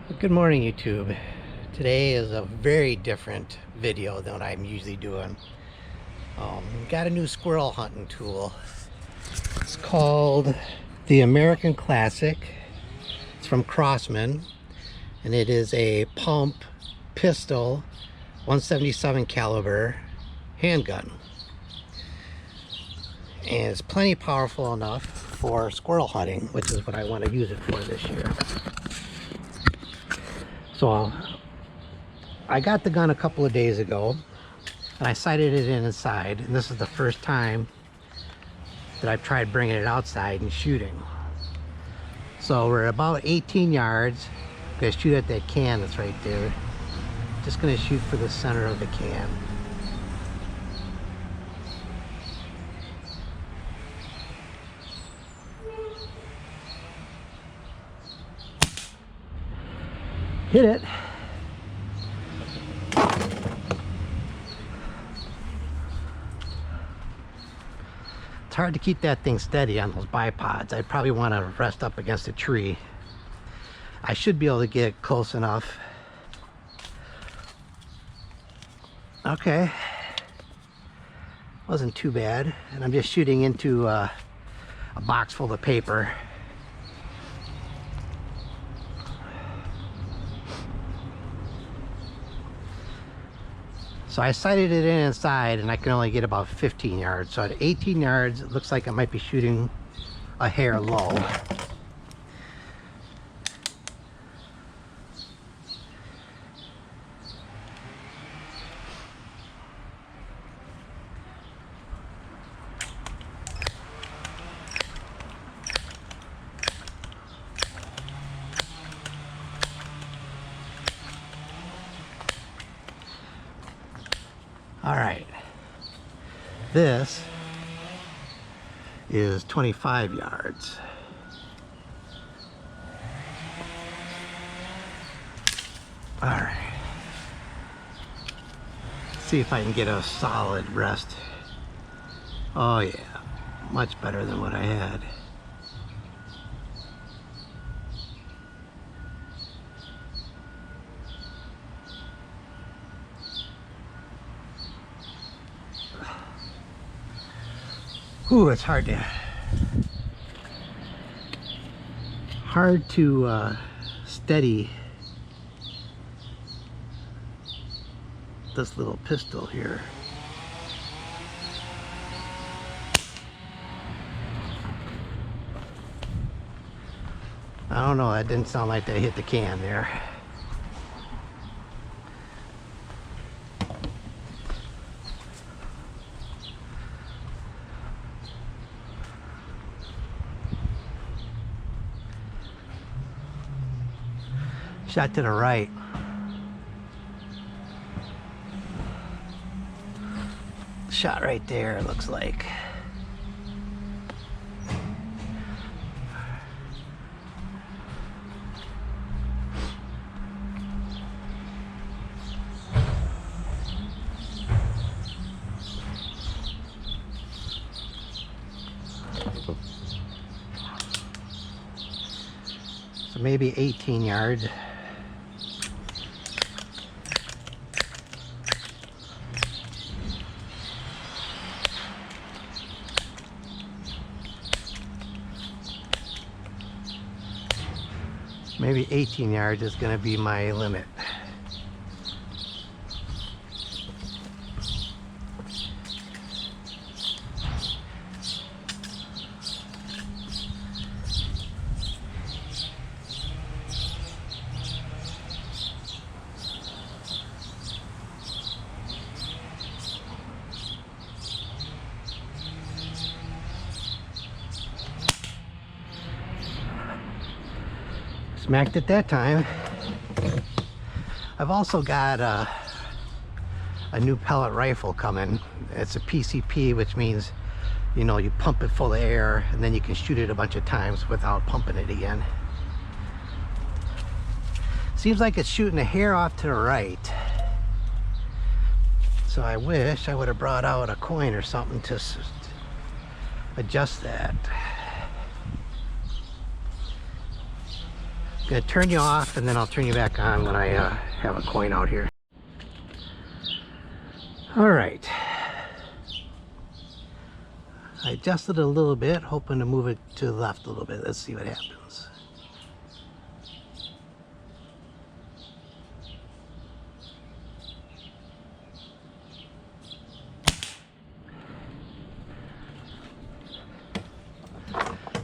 Good morning, YouTube. Today is a very different video than what I'm usually doing. Got a new squirrel hunting tool. It's called the American Classic. It's from Crosman, and it is a pump pistol 177 caliber handgun. And it's plenty powerful enough for squirrel hunting, which is what I want to use it for this year. So I got the gun a couple of days ago and I sighted it in inside, and this is the first time that I've tried bringing it outside and shooting. So we're about 18 yards. I'm gonna shoot at that can that's right there. Just gonna shoot for the center of the can. Hit it. It's hard to keep that thing steady on those bipods. I'd probably want to rest up against a tree. I should be able to get close enough. Okay. Wasn't too bad. And I'm just shooting into a box full of paper. So I sighted it in inside and I can only get about 15 yards. So at 18 yards, it looks like I might be shooting a hair low. All right, this is 25 yards. All right, see if I can get a solid rest. Oh yeah, much better than what I had. Ooh, it's hard to steady this little pistol here. I don't know, that didn't sound like that hit the can there. Shot to the right. Shot right there, it looks like. So maybe 18 yards. Maybe 18 yards is going to be my limit. Smacked it that time. I've also got a new pellet rifle coming. It's a PCP, which means, you know, you pump it full of air and then you can shoot it a bunch of times without pumping it again. Seems like it's shooting a hair off to the right. So I wish I would have brought out a coin or something to adjust that. I'm gonna turn you off and then I'll turn you back on when I have a coin out here. All right. I adjusted it a little bit, hoping to move it to the left a little bit. Let's see what happens.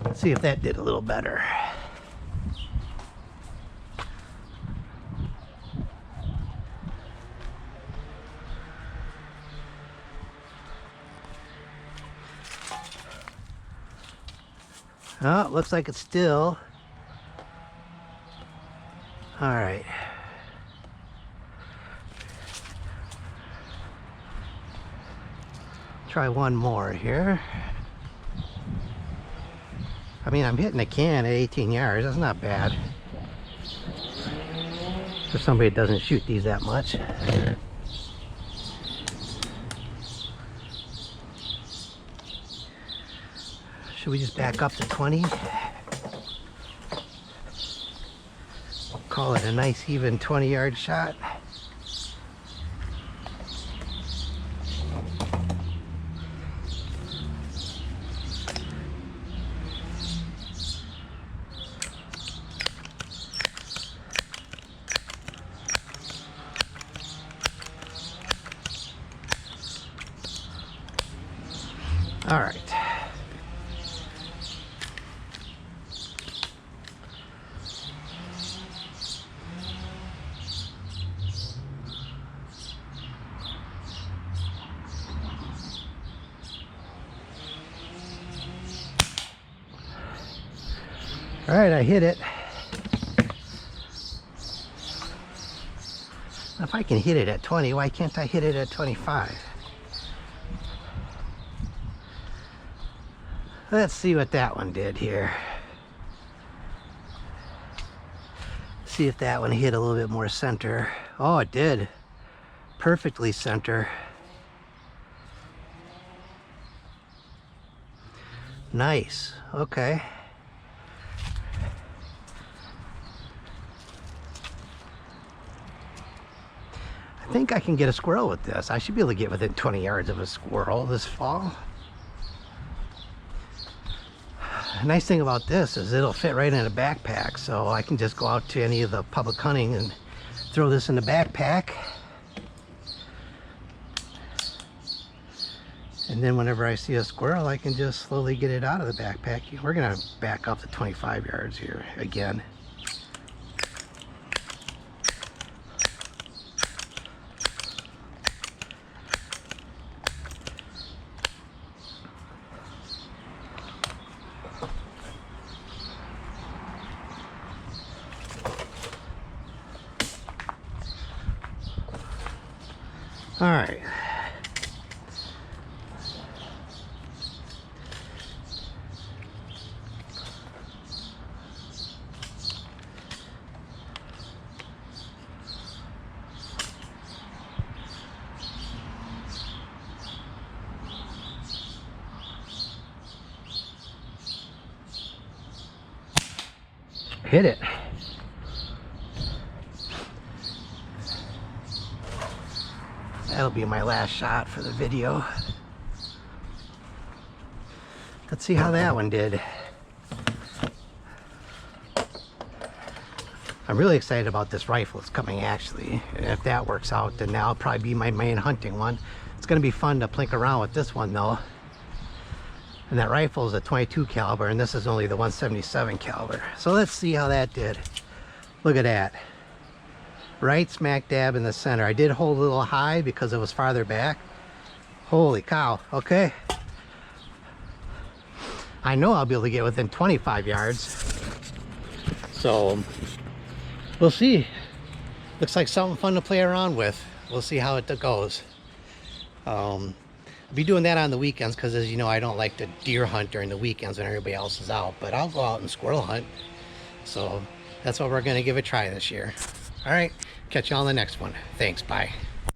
Let's see if that did a little better. Oh, it looks like it's still. All right. Try one more here. I mean, I'm hitting a can at 18 yards. That's not bad for somebody that doesn't shoot these that much. Should we just back up to 20? Call it a nice even 20-yard shot. All right. All right, I hit it. If I can hit it at 20, why can't I hit it at 25? Let's see what that one did here. See if that one hit a little bit more center. Oh, it did. Perfectly center. Nice. Okay. I think I can get a squirrel with this. I should be able to get within 20 yards of a squirrel this fall. The nice thing about this is it'll fit right in a backpack, so I can just go out to any of the public hunting and throw this in the backpack. And then whenever I see a squirrel, I can just slowly get it out of the backpack. We're gonna back up to 25 yards here again. All right. Hit it. That'll be my last shot for the video. Let's see how that one did. I'm really excited about this rifle. It's coming actually. And if that works out, then that'll probably be my main hunting one. It's gonna be fun to plink around with this one though. And that rifle is a 22 caliber and this is only the 177 caliber. So let's see how that did. Look at that. Right smack dab in the center. I did hold a little high because it was farther back. Holy cow. Okay. I know I'll be able to get within 25 yards. So we'll see. Looks like something fun to play around with. We'll see how it goes. I'll be doing that on the weekends because, as you know, I don't like to deer hunt during the weekends when everybody else is out, but I'll go out and squirrel hunt. So that's what we're going to give a try this year. All right, catch you on the next one. Thanks, bye.